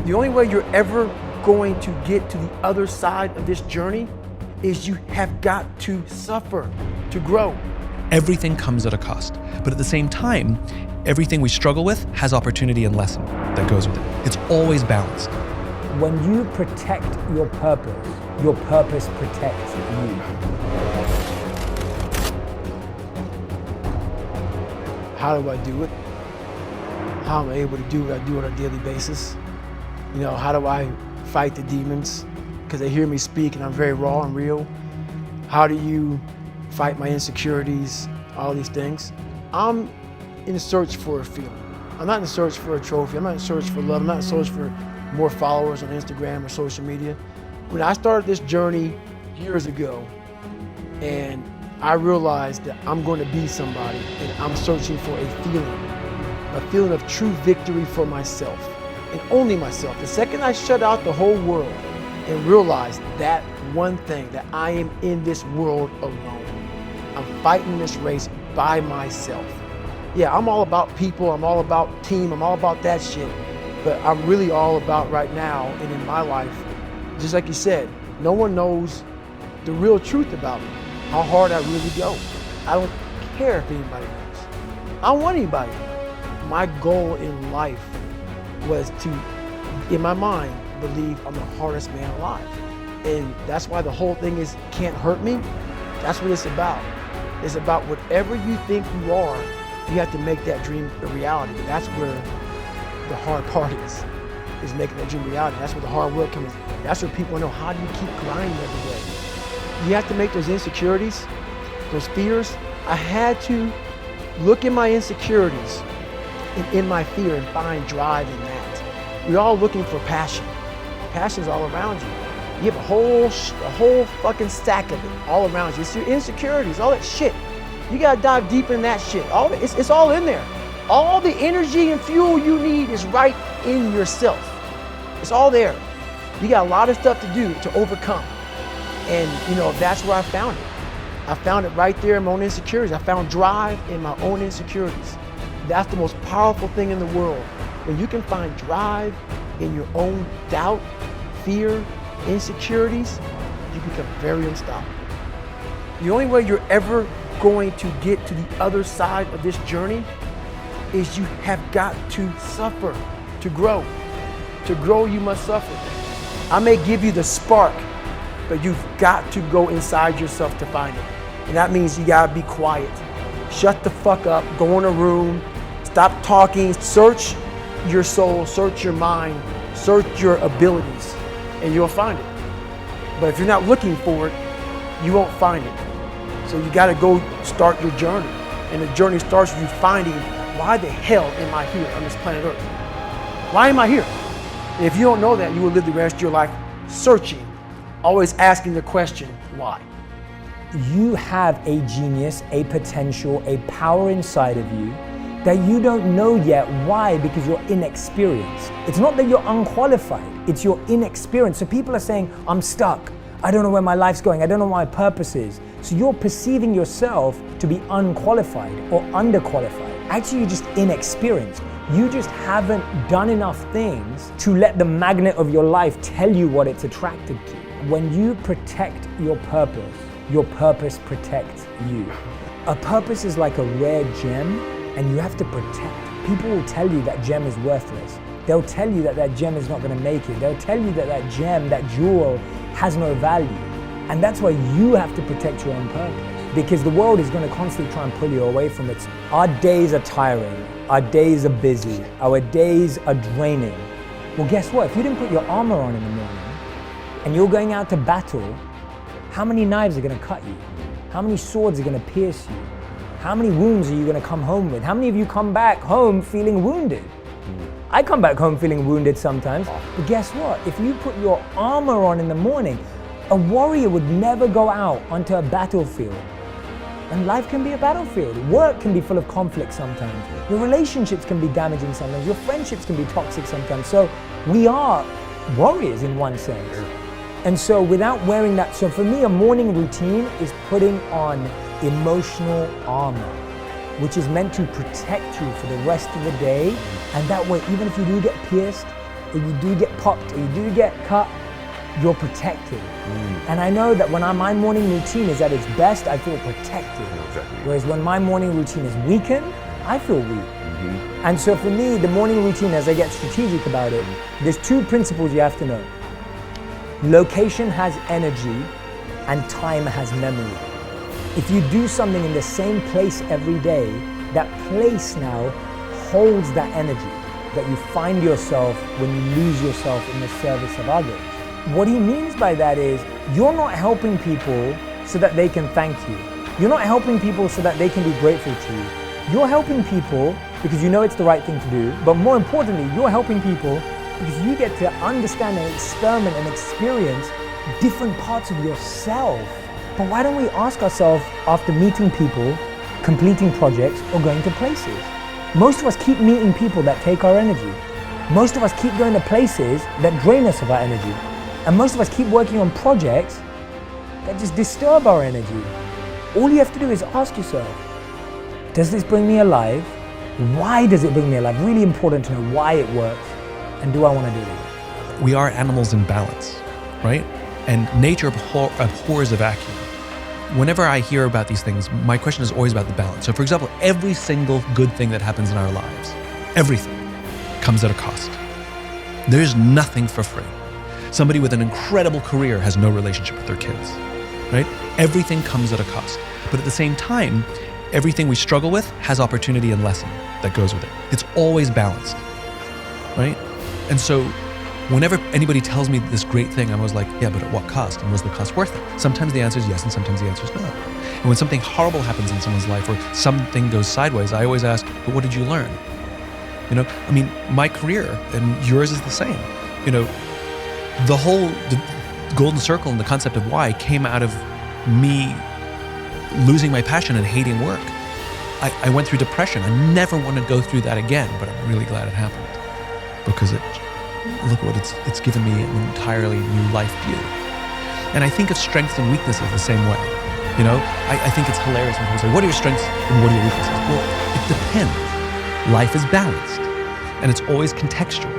The only way you're ever going to get to the other side of this journey is you have got to suffer to grow. Everything comes at a cost, but at the same time, everything we struggle with has opportunity and lesson that goes with it. It's always balanced. When you protect your purpose protects you. How do I do it? How am I able to do what I do on a daily basis? You know, how do I fight the demons? Because they hear me speak and I'm very raw and real. How do you fight my insecurities, all these things? I'm in search for a feeling. I'm not in search for a trophy. I'm not in search for love. I'm not in search for more followers on Instagram or social media. When I started this journey years ago, and I realized that I'm going to be somebody, and I'm searching for a feeling of true victory for myself, and only myself. The second I shut out the whole world and realized that one thing, that I am in this world alone. I'm fighting this race by myself. Yeah, I'm all about people, I'm all about team, I'm all about that shit, but I'm really all about right now and in my life, just like you said, no one knows the real truth about me, how hard I really go. I don't care if anybody knows. I don't want anybody to know. My goal in life was to, in my mind, believe I'm the hardest man alive. And that's why the whole thing is can't hurt me. That's what it's about. It's about whatever you think you are, you have to make that dream a reality. That's where the hard part is making that dream reality. That's where the hard work comes. That's where people know, how do you keep grinding every day? You have to make those insecurities, those fears. I had to look at my insecurities and in my fear and find drive in that. We're all looking for passion. Passion's all around you. You have a whole fucking stack of it all around you. It's your insecurities, all that shit. You gotta dive deep in that shit. All of it's all in there. All the energy and fuel you need is right in yourself. It's all there. You got a lot of stuff to do to overcome. And you know, that's where I found it. I found it right there in my own insecurities. I found drive in my own insecurities. That's the most powerful thing in the world. When you can find drive in your own doubt, fear, insecurities, you become very unstoppable. The only way you're ever going to get to the other side of this journey is you have got to suffer to grow. To grow, you must suffer. I may give you the spark, but you've got to go inside yourself to find it. And that means you gotta be quiet. Shut the fuck up, go in a room, stop talking, search your soul, search your mind, search your abilities, and you'll find it. But if you're not looking for it, you won't find it. So you gotta go start your journey. And the journey starts with you finding, why the hell am I here on this planet Earth? Why am I here? And if you don't know that, you will live the rest of your life searching, always asking the question, why? You have a genius, a potential, a power inside of you that you don't know yet. Why? Because you're inexperienced. It's not that you're unqualified, it's your inexperience. So people are saying, I'm stuck. I don't know where my life's going. I don't know what my purpose is. So you're perceiving yourself to be unqualified or underqualified. Actually, you're just inexperienced. You just haven't done enough things to let the magnet of your life tell you what it's attracted to. When you protect your purpose protects you. A purpose is like a rare gem, and you have to protect. People will tell you that gem is worthless. They'll tell you that that gem is not going to make it. They'll tell you that that gem, that jewel, has no value. And that's why you have to protect your own purpose, because the world is going to constantly try and pull you away from it. Our days are tiring. Our days are busy. Our days are draining. Well, guess what? If you didn't put your armor on in the morning and you're going out to battle, how many knives are going to cut you? How many swords are going to pierce you? How many wounds are you going to come home with? How many of you come back home feeling wounded? I come back home feeling wounded sometimes, but guess what? If you put your armor on in the morning, a warrior would never go out onto a battlefield. And life can be a battlefield. Work can be full of conflict sometimes. Your relationships can be damaging sometimes. Your friendships can be toxic sometimes. So we are warriors in one sense. And so without wearing that, so for me, a morning routine is putting on emotional armor, which is meant to protect you for the rest of the day. And that way, even if you do get pierced, or you do get popped, or you do get cut, you're protected. And I know that when my morning routine is at its best, I feel protected. Exactly. Whereas when my morning routine is weakened, I feel weak. And so for me, the morning routine, as I get strategic about it, there's two principles you have to know. Location has energy and time has memory. If you do something in the same place every day, that place now holds that energy that you find yourself when you lose yourself in the service of others. What he means by that is, you're not helping people so that they can thank you. You're not helping people so that they can be grateful to you. You're helping people because you know it's the right thing to do, but more importantly, you're helping people because you get to understand and experiment and experience different parts of yourself. But why don't we ask ourselves after meeting people, completing projects, or going to places? Most of us keep meeting people that take our energy. Most of us keep going to places that drain us of our energy. And most of us keep working on projects that just disturb our energy. All you have to do is ask yourself, does this bring me alive? Why does it bring me alive? Really important to know why it works. And do I want to do it? We are animals in balance, right? And nature abhors a vacuum. Whenever I hear about these things, my question is always about the balance. So for example, every single good thing that happens in our lives, everything comes at a cost. There's nothing for free. Somebody with an incredible career has no relationship with their kids, right? Everything comes at a cost. But at the same time, everything we struggle with has opportunity and lesson that goes with it. It's always balanced, right? And so whenever anybody tells me this great thing, I'm always like, yeah, but at what cost? And was the cost worth it? Sometimes the answer is yes, and sometimes the answer is no. And when something horrible happens in someone's life or something goes sideways, I always ask, but what did you learn? You know, I mean, my career and yours is the same. You know, the golden circle and the concept of why came out of me losing my passion and hating work. I went through depression. I never want to go through that again, but I'm really glad it happened because look what it's given me an entirely new life view. And I think of strengths and weaknesses the same way. You know, I think it's hilarious when people say, what are your strengths and what are your weaknesses? Well, it depends. Life is balanced and it's always contextual.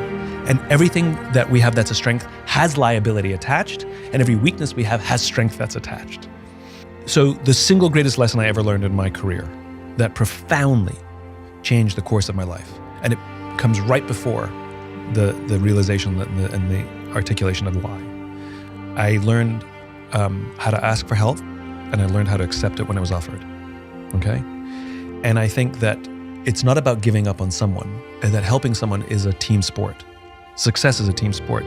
And everything that we have that's a strength has liability attached, and every weakness we have has strength that's attached. So the single greatest lesson I ever learned in my career that profoundly changed the course of my life, and it comes right before the realization and the articulation of why. I learned how to ask for help, and I learned how to accept it when it was offered, okay? And I think that it's not about giving up on someone, and that helping someone is a team sport. Success is a team sport.